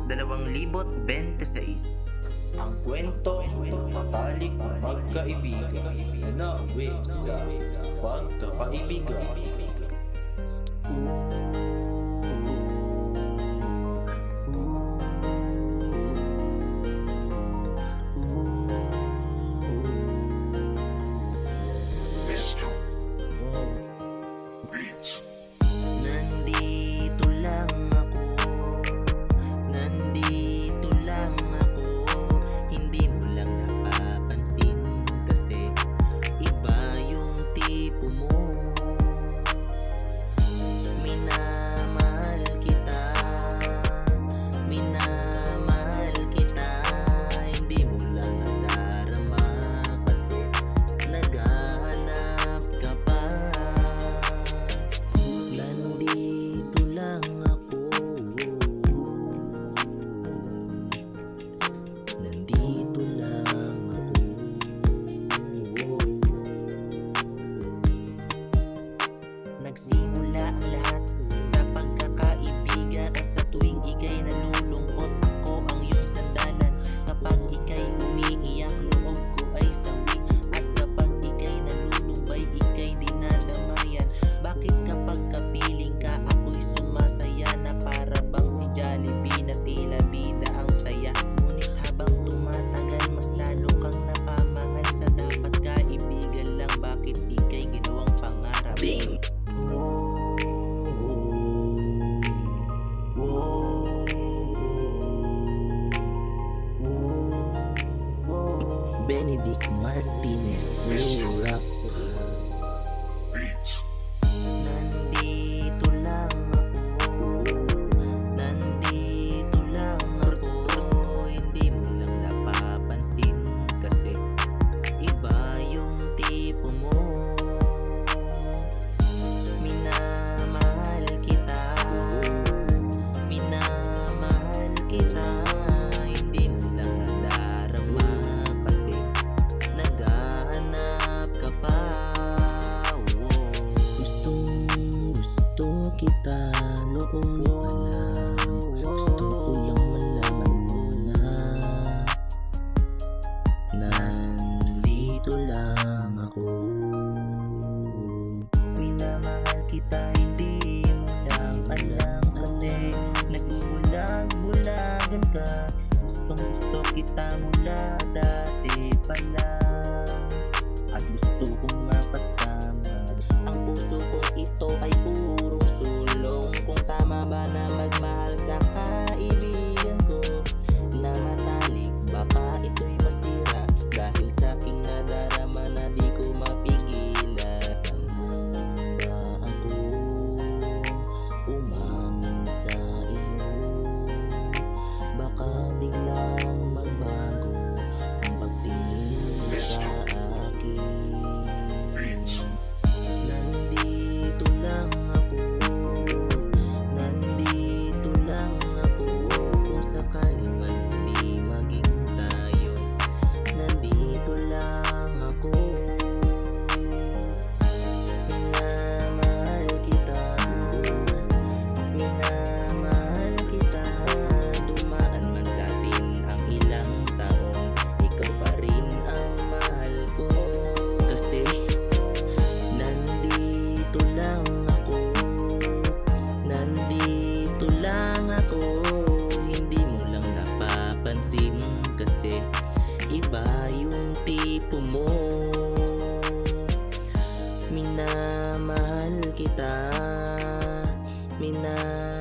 2026. Ang kwento patalik ng magkaibigan na nawi sa pagkakaibigan. Nagsimula ang lahat sa pagkakaibigan, at sa tuwing ika'y nalulungkot, ako ang iyong sandalan. Kapag ika'y umiiyak, loob ko ay sawi, at kapag ika'y nalulumbay, ika'y dinadamayan. Bakit kapag kapiling ka, ako'y sumasaya na para bang si Jollibee na tila bida ang saya? Ngunit habang tumatagal, mas lalo kang napamahal sa dapat kaibigan lang. Bakit ika'y ginawang pangarap? Bing! Benedict Martinez, New Rap. Nandito lang ako, nandito lang ako. Hindi mo lang napapansin kasi iba yung tipo mo. Minamahal kita, minamahal kita. Hindi mo lang nadarama kasi naghahanap ka pa. Gusto kita noon pa lang. Gusto ko lang malaman mo na nandito lang ako. Minamahal kita, hindi mo lang alam kasi nagbubulag-bulagan ka. Gustong-gusto kita mula dati pa lang, at gusto kong mapasama. Ang puso kong ito ay purong sulong. Kung tama ba na magmahal sa kaibigan ko na matalik, baka ito'y masira dahil sa aking nadarama na di ko mapigilan. Ba ako umamin sa iyo? Baka biglang magbago ang pagtingin mo sa akin. Nandito lang ako, nandito lang ako. Kung sakali man hindi maging tayo, nandito lang ako. Minamahal kita, minamahal kita. Dumaan man sa atin ang ilang taon, ikaw pa rin ang mahal ko. Kasi nandito lang ako, nandito lang ako. Hindi mo lang napapansin kasi iba yung tipo mo. Minamahal kita, minamahal